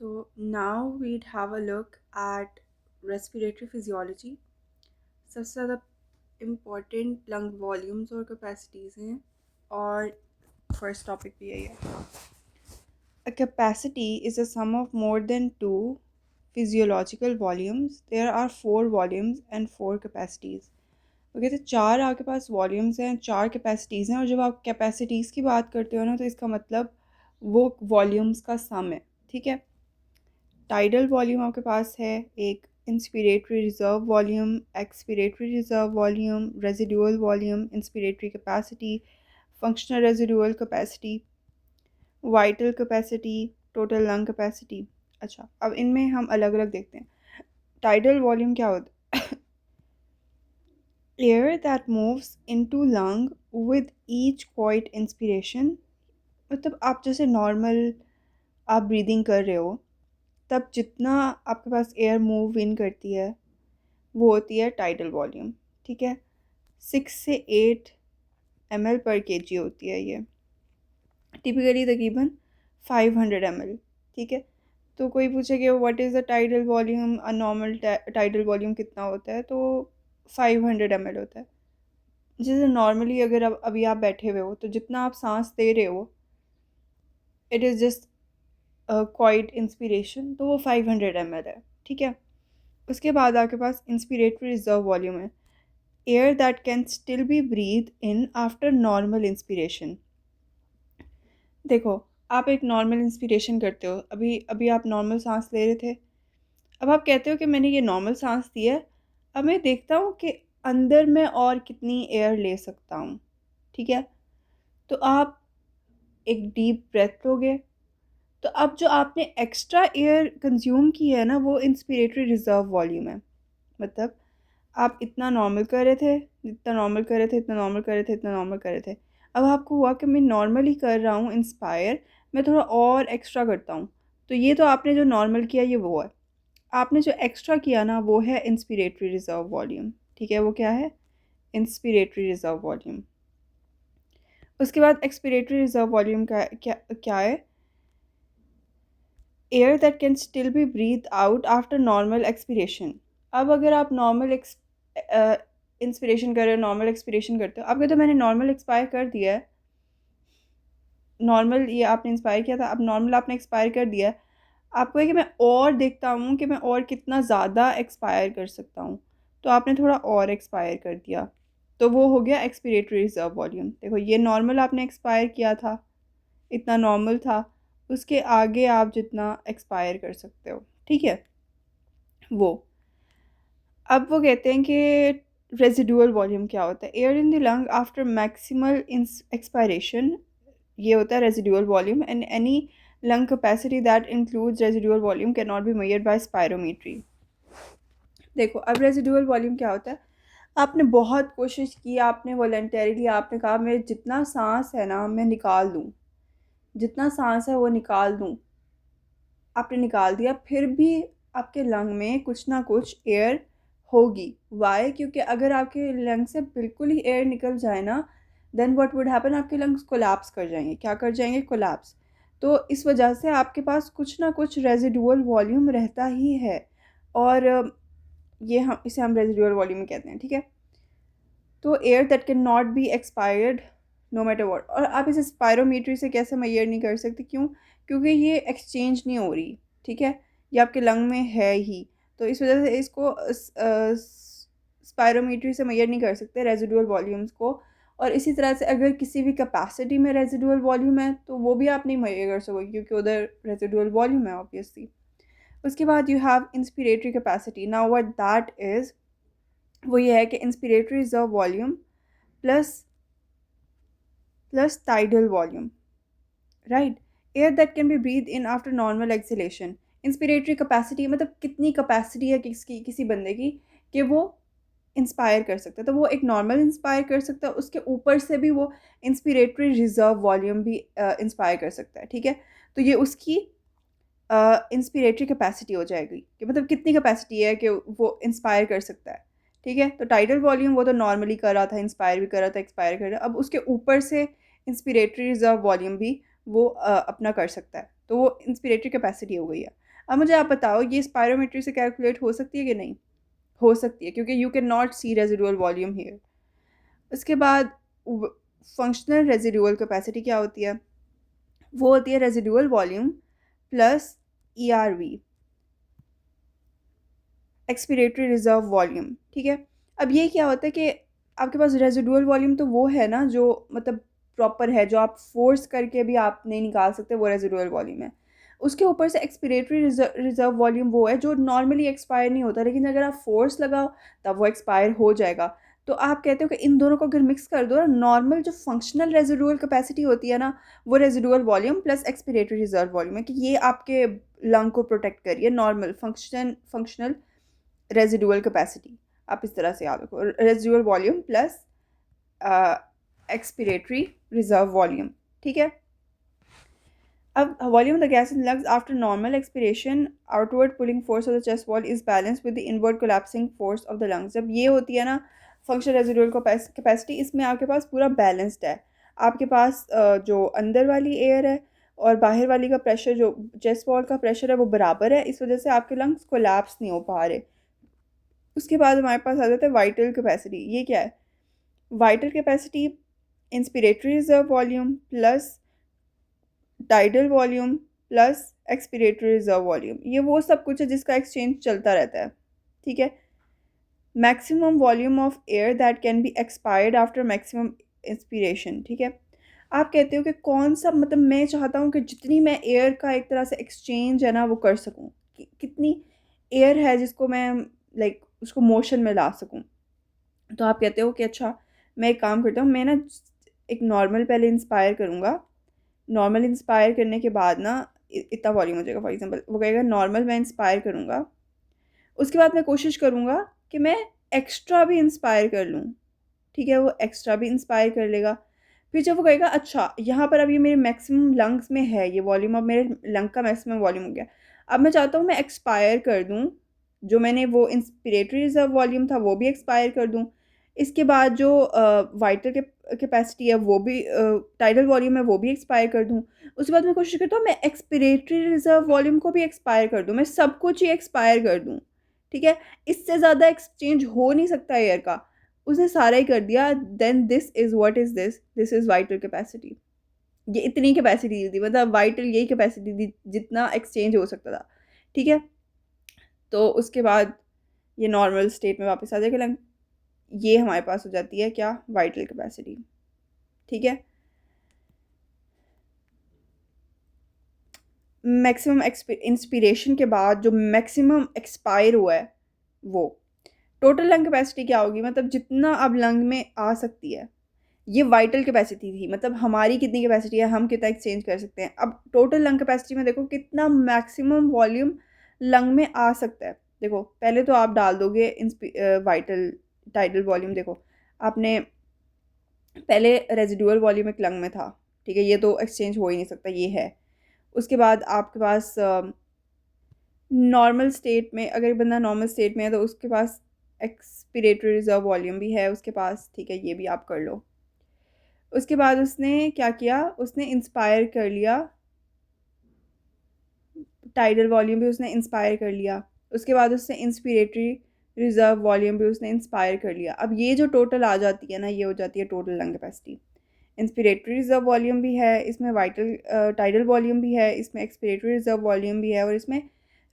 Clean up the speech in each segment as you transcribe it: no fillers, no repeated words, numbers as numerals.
So now we'd have a look at respiratory physiology. सबसे ज़्यादा important lung volumes और capacities हैं और फर्स्ट टॉपिक भी यही है. A capacity is a sum of more than two physiological volumes. There are four volumes and four capacities. वो कहते हैं चार आपके पास वॉल्यूम्स हैं, चार कैपेसिटीज़ हैं, और जब आप कैपेसिटीज़ की बात करते हो ना तो इसका मतलब वो वॉल्यूम्स का सम है. ठीक है. टाइडल वॉल्यूम आपके पास है, एक inspiratory reserve volume, expiratory reserve volume, residual volume, inspiratory capacity, functional residual capacity, vital capacity, total lung capacity. अच्छा, अब इनमें हम अलग अलग देखते हैं. टाइडल वॉल्यूम क्या होता है? Air that moves into lung with each quite inspiration. मतलब आप जैसे नॉर्मल आप ब्रीदिंग कर रहे हो, तब जितना आपके पास एयर मूव इन करती है वो होती है टाइडल वॉल्यूम. ठीक है. 6 से 8 ml पर kg होती है ये, टिपिकली तकरीबन 500 ml. ठीक है. तो कोई पूछे कि what is the tidal volume, a normal tidal volume कितना होता है, तो 500 ml होता है. जैसे नॉर्मली अगर अब अभी आप बैठे हुए हो तो जितना आप सांस दे रहे हो, it is just quite inspiration, तो वो 500 ml है. ठीक है. उसके बाद आपके पास इंस्पिरेटरी रिजर्व वॉल्यूम है, air that can still be breath in after normal inspiration. देखो, आप एक नॉर्मल इंस्पिरेशन करते हो, अभी अभी आप नॉर्मल सांस ले रहे थे, अब आप कहते हो कि मैंने ये नॉर्मल सांस दी है, अब मैं देखता हूँ कि अंदर मैं और कितनी एयर ले सकता हूँ. ठीक है. तो आप एक डीप ब्रेथ लोगे, तो अब जो आपने एक्स्ट्रा एयर कंज्यूम की है ना, वो इंस्पिरेटरी रिजर्व वॉल्यूम है. मतलब आप इतना नॉर्मल कर रहे थे, इतना नॉर्मल कर रहे थे, इतना नॉर्मल कर रहे थे, इतना नॉर्मल कर रहे थे, अब आपको हुआ कि मैं नॉर्मली कर रहा हूँ इंस्पायर, मैं थोड़ा और एक्स्ट्रा करता हूँ. तो ये तो आपने जो नॉर्मल किया ये वो है. आपने जो एक्स्ट्रा किया ना वो है इंस्पिरेटरी रिजर्व वॉल्यूम. ठीक है. वो क्या है? Inspiratory reserve volume. उसके बाद एक्सपिरेटरी रिजर्व वॉल्यूम का क्या क्या है? Air that can still be breath out after normal expiration. अब अगर आप नॉर्मल इंस्पिरेशन कर रहे हो, नॉर्मल एक्सपिरेशन करते हो, अब कहते हो मैंने नॉर्मल एक्सपायर कर दिया है, नॉर्मल ये आपने इंस्पायर किया था, अब नॉर्मल आपने एक्सपायर कर दिया है, आपको है कि मैं और देखता हूँ कि मैं और कितना ज़्यादा एक्सपायर कर सकता हूँ, तो आपने थोड़ा और एक्सपायर कर दिया, तो वो हो गया एक्सपिरेटरी रिजर्व वॉल्यूम. देखो, ये नॉर्मल आपने एक्सपायर किया था, इतना नॉर्मल था, उसके आगे आप जितना एक्सपायर कर सकते हो. ठीक है. वो अब वो कहते हैं कि रेजिडुअल वॉल्यूम क्या होता है? Air in the lung after maximal expiration, ये होता है residual volume. And any lung capacity that includes residual volume can not be measured by spirometry. देखो, अब रेजिडुअल वॉल्यूम क्या होता है? आपने बहुत कोशिश की, आपने वॉलंटरीली आपने कहा मैं जितना सांस है ना मैं निकाल दूँ, जितना सांस है वो निकाल दूँ, आपने निकाल दिया, फिर भी आपके लंग में कुछ ना कुछ एयर होगी. वाई? क्योंकि अगर आपके लंग से बिल्कुल ही एयर निकल जाए ना, देन व्हाट वुड हैपन, आपके लंग्स कोलैप्स कर जाएंगे. क्या कर जाएंगे? कोलैप्स. तो इस वजह से आपके पास कुछ ना कुछ रेजिडुअल वॉल्यूम रहता ही है, और ये हम रेजिडुअल वॉल्यूम कहते हैं. ठीक है. तो air that can not be expired no matter what. और आप इसे स्पायरोमीट्री से कैसे मेजर नहीं कर सकते? क्यों? क्योंकि ये एक्सचेंज नहीं हो रही. ठीक है. ये आपके लंग में है ही, तो इस वजह से इसको स्पायरोमीट्री से मेजर नहीं कर सकते रेजिडुअल वॉल्यूम्स को. और इसी तरह से अगर किसी भी कैपेसिटी में रेजिडुअल वॉल्यूम है तो वो भी आप नहीं मेजर कर सकोगे, क्योंकि उधर रेजिडुअल वॉल्यूम है ऑब्वियसली. उसके बाद you have inspiratory capacity. Now what that is, वो ये है कि inspiratory reserve volume plus plus tidal volume. Right. Air that can be breath in after normal exhalation. Inspiratory capacity मतलब कितनी कैपेसिटी है किसी बंदे की कि वो इंस्पायर कर सकता है, तो वो एक नॉर्मल इंस्पायर कर सकता है, उसके ऊपर से भी वो इंस्पिरेटरी रिजर्व वॉल्यूम भी इंस्पायर कर सकता है. ठीक है. तो ये उसकी इंस्पिरेटरी कैपेसिटी हो जाएगी कि मतलब कितनी कैपेसिटी है कि वो इंस्पायर कर सकता है. ठीक है. तो टाइडल वॉल्यूम वो तो नॉर्मली कर रहा था, इंस्पायर भी कर रहा था, एक्सपायर कर रहा था, अब उसके ऊपर से इंस्पिरेटरी रिजर्व वॉल्यूम भी वो अपना कर सकता है, तो वो इंस्पिरेटरी कैपेसिटी हो गई है. अब मुझे आप बताओ ये स्पायरोमेट्री से कैलकुलेट हो सकती है कि नहीं? हो सकती है, क्योंकि you can not see residual volume here. उसके बाद फंक्शनल रेजिडुअल कैपेसिटी क्या होती है? वो होती है residual volume plus ERV, expiratory reserve volume. ठीक है, अब ये क्या होता है कि आपके पास रेजिडुअल वॉल्यूम तो वो है ना जो मतलब प्रॉपर है, जो आप फोर्स करके भी आप नहीं निकाल सकते, वो रेजिडुअल वॉल्यूम है। उसके ऊपर से एक्सपिरेटरी रिजर्व वॉल्यूम वो है जो नॉर्मली एक्सपायर नहीं होता, लेकिन अगर आप फोर्स लगाओ तब वो एक्सपायर हो जाएगा। तो आप कहते हो कि इन दोनों को अगर मिक्स कर दो ना, नॉर्मल जो फंक्शनल रेजिडुअल कैपेसिटी होती है ना, वो residual volume plus expiratory reserve volume है, कि ये आपके लंग को प्रोटेक्ट करिए। नॉर्मल फंक्शनल रेजिडुअल कैपेसिटी आप इस तरह से याद रखो, residual volume plus expiratory reserve volume. ठीक है, अब volume of the gas in lungs after normal expiration, outward pulling force of the chest wall is balance with the inward collapsing force of the lungs. जब ये होती है ना functional residual capacity, इसमें आपके पास पूरा बैलेंस्ड है। आपके पास जो अंदर वाली एयर है और बाहर वाली का प्रेशर, जो चेस्ट वॉल का प्रेशर है, वो बराबर है। इस वजह से आपके लंग्स कोलैप्स नहीं हो पा रहे। उसके बाद हमारे पास आ जाता है वाइटल कैपेसिटी। ये क्या है? Vital capacity inspiratory reserve volume plus tidal volume plus expiratory reserve volume, ये वो सब कुछ है जिसका एक्सचेंज चलता रहता है। ठीक है, maximum volume of air that can B expired after maximum inspiration. ठीक है, आप कहते हो कि कौन सा, मतलब मैं चाहता हूँ कि जितनी मैं एयर का एक तरह से एक्सचेंज है ना वो कर सकूँ, कितनी एयर है जिसको मैं लाइक उसको मोशन में ला सकूँ। तो आप कहते हो कि अच्छा मैं एक काम करता हूँ, मैं ना एक नॉर्मल पहले इंस्पायर करूँगा। नॉर्मल इंस्पायर करने के बाद ना इतना वॉल्यूम हो जाएगा, फॉर एग्जांपल वो कहेगा नॉर्मल मैं इंस्पायर करूँगा, उसके बाद मैं कोशिश करूँगा कि मैं एक्स्ट्रा भी इंस्पायर कर लूँ। ठीक है, वो एक्स्ट्रा भी इंस्पायर कर लेगा। फिर जब वो कहेगा अच्छा यहाँ पर अब ये मेरे मैक्सिमम लंग्स में है, ये वॉल्यूम अब मेरे लंग का मैक्सिमम वॉल्यूम हो गया। अब मैं चाहता हूँ मैं एक्सपायर कर दूँ, जो मैंने वो इंस्पिरेटरी रिजर्व वॉल्यूम था वो भी एक्सपायर कर दूँ। इसके बाद जो वाइटल कैपेसिटी है वो भी, टाइडल वॉल्यूम है वो भी एक्सपायर कर दूँ। उसके बाद मैं कोशिश करता हूँ मैं एक्सपिरेटरी रिजर्व वॉल्यूम को भी एक्सपायर कर दूँ, मैं सब कुछ ही एक्सपायर कर दूँ। ठीक है, इससे ज़्यादा एक्सचेंज हो नहीं सकता एयर का। उसने सारा ही कर दिया। Then this is what is this is vital capacity. ये इतनी कैपेसिटी दी थी, मतलब वाइटल यही कैपेसिटी दी जितना एक्सचेंज हो सकता था। ठीक है, तो उसके बाद ये नॉर्मल स्टेट में वापस आ जाएगा लंग। ये हमारे पास हो जाती है क्या? Vital capacity. ठीक है, मैक्सिमम इंस्पिरेशन के बाद जो मैक्सिमम एक्सपायर हुआ है वो टोटल लंग कैपेसिटी क्या होगी, मतलब जितना अब लंग में आ सकती है। ये वाइटल कैपेसिटी थी, मतलब हमारी कितनी कैपेसिटी है, हम कितना एक्सचेंज कर सकते हैं। अब टोटल लंग कैपेसिटी में देखो कितना मैक्सिमम वॉल्यूम लंग में आ सकता है। देखो पहले तो आप डाल दोगे वाइटल टाइडल वॉल्यूम। देखो आपने पहले रेजिडुअल वॉल्यूम एक लंग में था, ठीक है, ये तो एक्सचेंज हो ही नहीं सकता, ये है। उसके बाद आपके पास नॉर्मल स्टेट में, अगर बंदा नॉर्मल स्टेट में है तो उसके पास एक्सपिरेटरी रिजर्व वॉल्यूम भी है उसके पास। ठीक है, ये भी आप कर लो। उसके बाद उसने क्या किया, उसने इंस्पायर कर लिया, टाइडल वॉल्यूम भी उसने इंस्पायर कर लिया। उसके बाद उसने इंस्पिरेटरी रिजर्व वॉल्यूम भी उसने इंस्पायर कर लिया। अब ये जो टोटल आ जाती है ना, ये हो जाती है total lung capacity. Inspiratory reserve volume भी है इसमें, वाइटल टाइडल वॉल्यूम भी है इसमें, एक्सपिरेटरी रिजर्व वॉल्यूम भी है और इसमें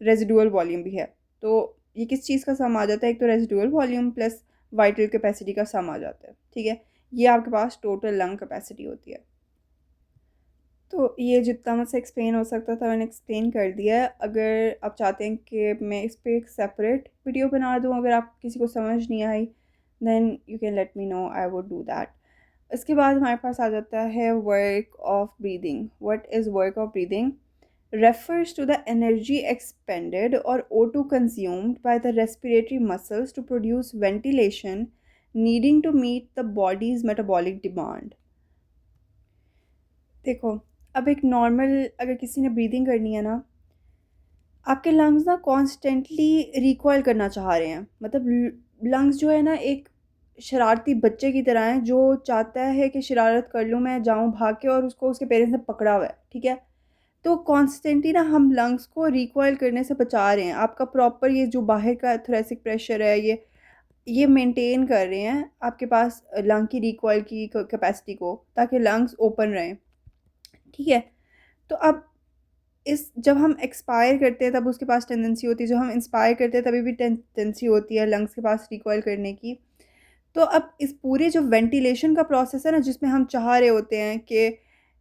रेजिडुअल वॉल्यूम भी है। तो ये किस चीज़ का सम आ जाता है? एक तो residual volume plus vital capacity का सम आ जाता है। ठीक है, ये आपके पास टोटल लंग कैपेसिटी होती है। तो ये जितना मुझसे एक्सप्लेन हो सकता था मैंने एक्सप्लेन कर दिया है। अगर आप चाहते हैं कि मैं इस पर एक सेपरेट वीडियो बना दूँ, अगर आप किसी को समझ नहीं आई, then you can let me know, I would do that. इसके बाद हमारे पास आ जाता है work of breathing. What is work of breathing? refers to the energy expended or O2 consumed by the respiratory muscles to produce ventilation needing to meet the body's metabolic demand। देखो अब एक नॉर्मल, अगर किसी ने breathing करनी है ना, आपके लंग्स ना कॉन्स्टेंटली रिकॉइल करना चाह रहे हैं। मतलब लंग्स जो है ना एक शरारती बच्चे की तरह है जो चाहता है कि शरारत कर लूँ मैं, जाऊँ भाग के, और उसको उसके पेरेंट्स ने पकड़ा हुआ है। ठीक है, तो कॉन्स्टेंटली ना हम लंग्स को रिकॉइल करने से बचा रहे हैं। आपका प्रॉपर ये जो बाहर का थोरेसिक प्रेशर है ये मेंटेन कर रहे हैं आपके पास लंग की रिकॉइल की कैपेसिटी को, ताकि लंग्स ओपन रहें। ठीक है। तो अब इस जब हम एक्सपायर करते हैं तब उसके पास टेंडेंसी होती है, जब हम इंस्पायर करते हैं तभी भी टेंडेंसी होती है लंग्स के पास रिकॉइल करने की। तो अब इस पूरे जो वेंटिलेशन का प्रोसेस है ना, जिसमें हम चाह रहे होते हैं कि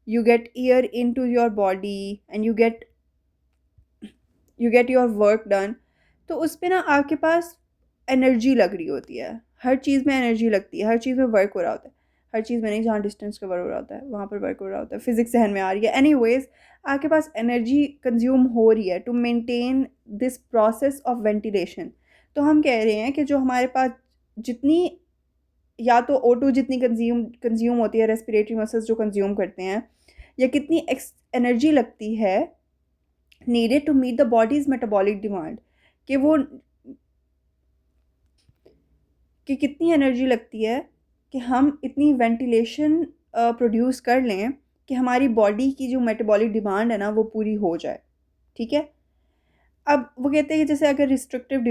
you get air into your body and you get your work done, तो उस पे ना आपके पास एनर्जी लग रही होती है। हर चीज़ में एनर्जी लगती है, हर चीज़ में वर्क हो रहा होता है। हर चीज़ में नहीं, जहाँ डिस्टेंस कवर हो रहा होता है वहाँ पर वर्क हो रहा होता है। फिजिक्स जहन में आ रही है। एनीवेज, आपके पास एनर्जी कंज्यूम हो रही है to maintain this process of ventilation. तो हम कह रहे हैं कि जो हमारे पास जितनी, या तो O2 जितनी कंज्यूम होती है, रेस्पिरेटरी मसल्स जो कंज्यूम करते हैं, या कितनी एनर्जी लगती है needed to meet the body's metabolic demand, कि वो कि कितनी एनर्जी लगती है कि हम इतनी वेंटिलेशन प्रोड्यूस कर लें कि हमारी बॉडी की जो मेटाबॉलिक डिमांड है ना वो पूरी हो जाए। ठीक है। अब वो कहते हैं कि जैसे अगर रिस्ट्रिक्टेड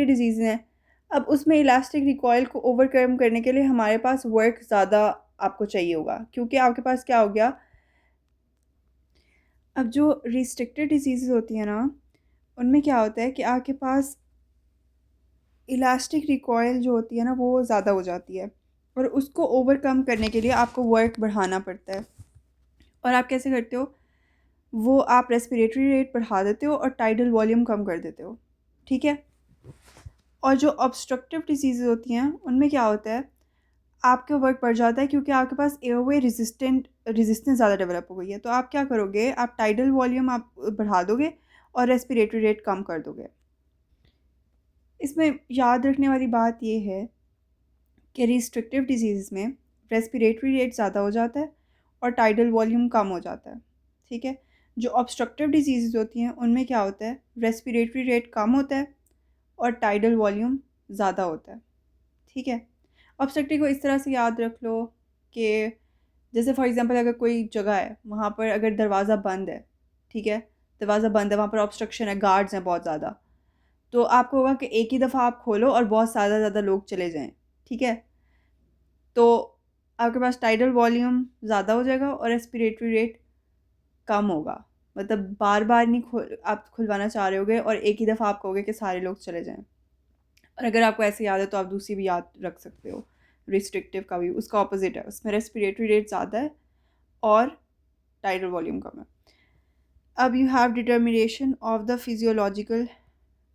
डिजीज़ हैं, अब उसमें इलास्टिक रिकॉयल को ओवरकम करने के लिए हमारे पास वर्क ज़्यादा आपको चाहिए होगा, क्योंकि आपके पास क्या हो गया, अब जो रिस्ट्रिक्टेड डिजीज़ होती हैं ना, उनमें क्या होता है कि आपके पास इलास्टिक रिकॉयल जो होती है ना वो ज़्यादा हो जाती है, और उसको ओवरकम करने के लिए आपको वर्क बढ़ाना पड़ता है। और आप कैसे करते हो, वो आप रेस्पिरेटरी रेट बढ़ा देते हो और टाइडल वॉल्यूम कम कर देते हो। ठीक है। और जो ऑब्स्ट्रक्टिव डिजीज़ होती हैं उनमें क्या होता है, आपका वर्क बढ़ जाता है, क्योंकि आपके पास एयरवे रेजिस्टेंस ज़्यादा डेवलप हो गई है। तो आप क्या करोगे, आप टाइडल वॉल्यूम आप बढ़ा दोगे और रेस्पिरेटरी रेट कम कर दोगे। इसमें याद रखने वाली बात ये है कि रिस्ट्रिक्टिव डिजीज़ में रेस्पिरेटरी रेट ज़्यादा हो जाता है और टाइडल वॉल्यूम कम हो जाता है। ठीक है। जो ऑब्स्ट्रक्टिव डिजीज़ होती हैं उनमें क्या होता है, रेस्पिरेटरी रेट कम होता है और टाइडल वॉल्यूम ज़्यादा होता है। ठीक है। ऑब्स्ट्रक्टिव को इस तरह से याद रख लो कि जैसे फॉर एग्जांपल अगर कोई जगह है, वहाँ पर अगर दरवाज़ा बंद है, ठीक है, दरवाज़ा बंद है, वहाँ पर ऑब्स्ट्रक्शन है, गार्ड्स हैं बहुत ज़्यादा, तो आपको होगा कि एक ही दफ़ा आप खोलो और बहुत ज़्यादा लोग चले जाएँ। ठीक है। तो आपके पास टाइडल वॉल्यूम ज़्यादा हो जाएगा और रेस्पिरेटरी रेट कम होगा। मतलब बार बार नहीं आप खुलवाना चाह रहे होगे और एक ही दफ़ा आप कहोगे कि सारे लोग चले जाएँ। और अगर आपको ऐसे याद है तो आप दूसरी भी याद रख सकते हो, रिस्ट्रिक्टिव का भी उसका ऑपोजिट है, उसमें रेस्पिरेटरी रेट ज़्यादा है और टाइडल वॉल्यूम कम है। अब you have determination of the physiological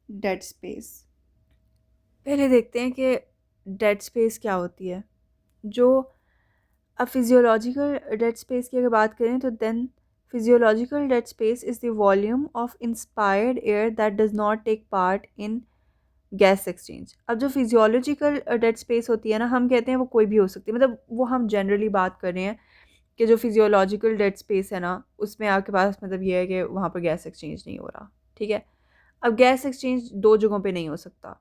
dead space. पहले देखते हैं कि डेड स्पेस क्या होती है। जो अब फिजियोलॉजिकल डेड स्पेस की अगर बात करें तो then physiological dead space is the volume of inspired air that does not take part in gas exchange. अब जो फिजियोलॉजिकल डेड स्पेस होती है ना, हम कहते हैं वो कोई भी हो सकती है, मतलब वो हम जनरली बात कर रहे हैं कि जो फिजियोलॉजिकल डेड स्पेस है ना, उसमें आपके पास मतलब ये है कि वहाँ पर गैस एक्सचेंज नहीं हो रहा। ठीक है। अब गैस एक्सचेंज दो जगहों पे नहीं हो सकता।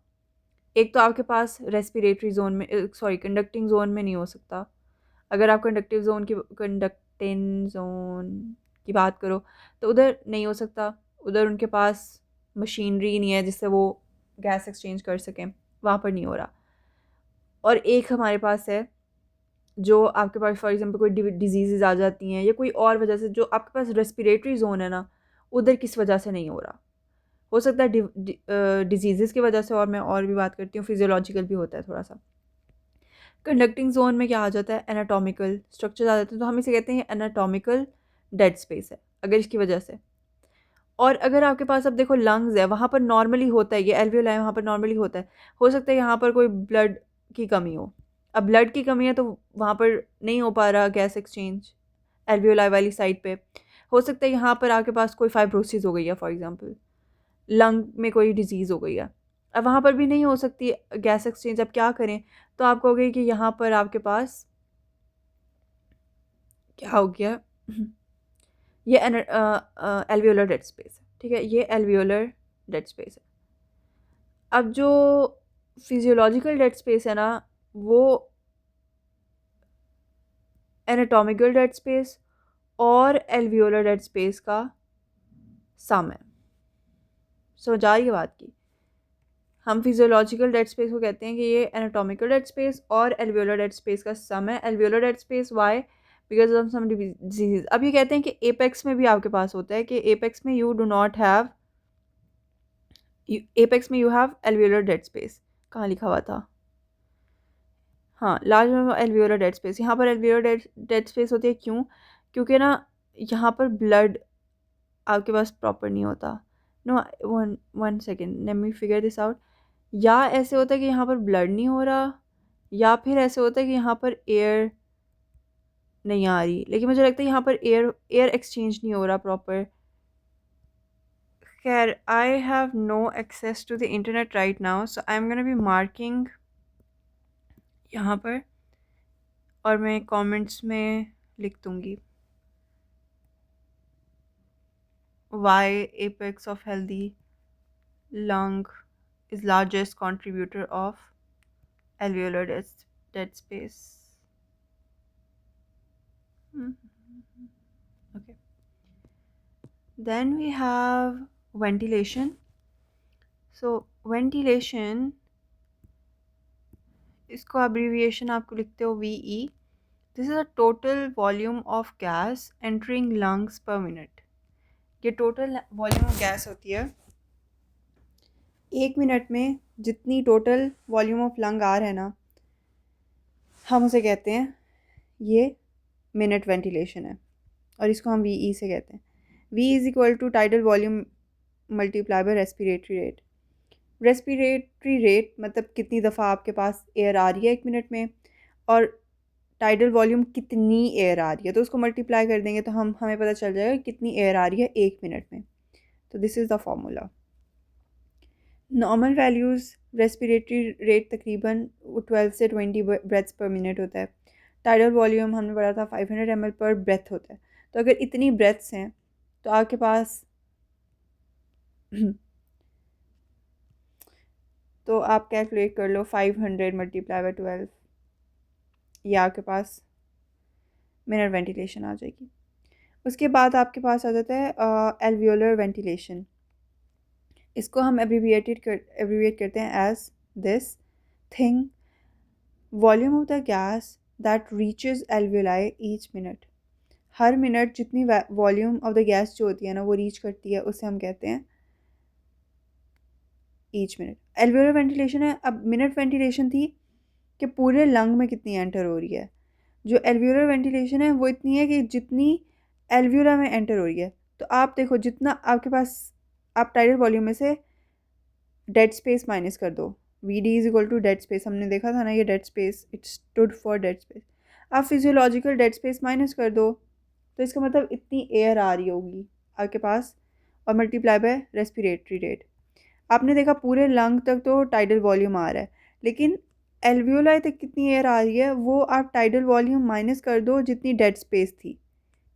एक तो आपके पास रेस्पिरेटरी जोन में, सॉरी, कंडक्टिंग जोन में नहीं हो सकता। अगर आप कंडक्टिंग जोन की बात करो तो उधर नहीं हो सकता, उधर उनके पास मशीनरी नहीं है जिससे वो गैस एक्सचेंज कर सकें, वहाँ पर नहीं हो रहा। और एक हमारे पास है, जो आपके पास फॉर एग्जांपल कोई डिजीज़ आ जाती हैं या कोई और वजह से जो आपके पास रेस्पिरेटरी जोन है ना, उधर किस वजह से नहीं हो रहा। हो सकता है डिजीज़ की वजह से, और मैं और भी बात करती हूँ, फिजियोलॉजिकल भी होता है थोड़ा सा। कंडक्टिंग जोन में क्या आ जाता है, एनाटॉमिकल स्ट्रक्चर आ जाते हैं, तो हम इसे कहते हैं एनाटॉमिकल डेड स्पेस है अगर इसकी वजह से। और अगर आपके पास अब देखो लंग्स है, वहाँ पर नॉर्मली होता है, ये एल्वियोलाई वहाँ पर नॉर्मली होता है, हो सकता है यहाँ पर कोई ब्लड की कमी हो। अब ब्लड की कमी है तो वहाँ पर नहीं हो पा रहा गैस एक्सचेंज एल्वियोलाई वाली साइड पे। हो सकता है यहाँ पर आपके पास कोई फाइब्रोसिस हो गई है, फॉर एग्जांपल लंग में कोई डिजीज़ हो गई है, अब वहाँ पर भी नहीं हो सकती गैस एक्सचेंज। अब क्या करें, तो आप कहोगे कि यहाँ पर आपके पास क्या हो गया, ये एल्वियोलर डेड स्पेस है। ठीक है, ये एल्वियोलर डेड स्पेस है। अब जो फिजियोलॉजिकल डेड स्पेस है ना, वो एनाटॉमिकल डेड स्पेस और एल्वियोलर डेड स्पेस का सम है। समझ आ रही है बात की? हम फिजियोलॉजिकल डेड स्पेस को कहते हैं कि ये एनाटॉमिकल डेड स्पेस और एल्वियोलर डेड स्पेस का सम है। Alveolar dead space why? Because of some disease. अब ये कहते हैं कि एपेक्स में भी आपके पास होता है कि एपेक्स में you do not have, apex में you have alveolar dead space. कहाँ लिखा हुआ था? हाँ, लार्ज एल्वियोलर डेड स्पेस। यहाँ पर एल्वियोलर डेड स्पेस होती है, क्यों? क्योंकि ना यहाँ पर ब्लड आपके पास प्रॉपर नहीं होता। No, one one second, let me figure this out. या ऐसे होता है कि यहाँ पर ब्लड नहीं हो रहा, या फिर ऐसे होता है कि यहाँ पर एयर नहीं आ रही, लेकिन मुझे लगता है यहाँ पर एयर एक्सचेंज नहीं हो रहा प्रॉपर। खैर, I have no access to the internet right now, so I am gonna be marking यहाँ पर, और मैं कमेंट्स में लिख दूँगी why apex of healthy lung is largest contributor of alveolar dead space. Okay. Then we have ventilation. So ventilation, इसको abbreviation आपको लिखते हो VE. This is a total volume of gas entering lungs per minute. ये total volume of gas होती है, एक minute में जितनी टोटल वॉल्यूम ऑफ लंग आ रहा है ना, हम उसे कहते हैं ये मिनट वेंटिलेशन है, और इसको हम VE से कहते हैं। V is equal to tidal volume multiply by respiratory rate. Respiratory rate मतलब कितनी दफ़ा आपके पास एयर आ रही है एक मिनट में, और टाइडल वॉल्यूम कितनी एयर आ रही है, तो उसको मल्टीप्लाई कर देंगे तो हमें पता चल जाएगा कितनी एयर आ रही है एक मिनट में। तो this is the formula. Normal values respiratory rate तकरीबन 12 से 20 ब्रेथ्स पर मिनट होता है। टाइडल वॉल्यूम हमने पढ़ा था 500 ml पर ब्रेथ होता है। तो अगर इतनी ब्रेथ्स हैं तो आपके पास तो आप कैलकुलेट कर लो 500 मल्टीप्लाई बाय 12, ये आपके पास मिनट वेंटिलेशन आ जाएगी। उसके बाद आपके पास आ जाता है एल्वियोलर वेंटिलेशन। इसको हम एब्रीविएट करते हैं as this thing, volume of the gas that reaches alveoli each minute. हर मिनट जितनी वॉल्यूम ऑफ द गैस जो होती है ना वो रीच करती है, उसे हम कहते हैं ईच मिनट। एल्वियोलर वेंटिलेशन है। अब मिनट वेंटिलेशन थी कि पूरे लंग में कितनी एंटर हो रही है। जो एल्वियोलर वेंटिलेशन है वो इतनी है कि जितनी एल्वियोला में एंटर हो रही है। तो आप देखो जितना आपके पास, आप टाइडल वॉल्यूम में से डेड स्पेस माइनस कर दो। V D is equal to dead space, हमने देखा था ना ये dead space, it stood for dead space. आप फिजियोलॉजिकल डेड स्पेस माइनस कर दो, तो इसका मतलब इतनी एयर आ रही होगी आपके पास, और मल्टीप्लाई बाय रेस्पिरेटरी रेट। आपने देखा पूरे लंग तक तो टाइडल वॉल्यूम आ रहा है, लेकिन एल्वियोलाई तक कितनी एयर आ रही है वो आप टाइडल वॉल्यूम माइनस कर दो जितनी डेड स्पेस थी,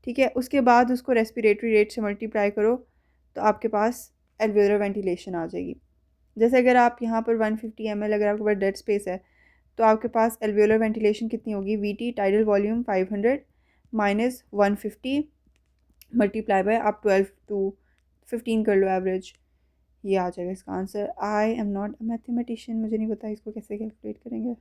ठीक है। उसके बाद उसको रेस्पिरेटरी रेट से मल्टीप्लाई करो तो आपके पास एल्वियोलर वेंटिलेशन आ जाएगी। जैसे अगर आप यहाँ पर 150 ml अगर आपके पास डेड स्पेस है तो आपके पास एल्वियोलर वेंटिलेशन कितनी होगी, VT tidal volume 500 minus 150 multiply by आप 12 टू 15 कर लो एवरेज, ये आ जाएगा इसका answer. I am not a mathematician, मुझे नहीं पता इसको कैसे कैलकुलेट करेंगे।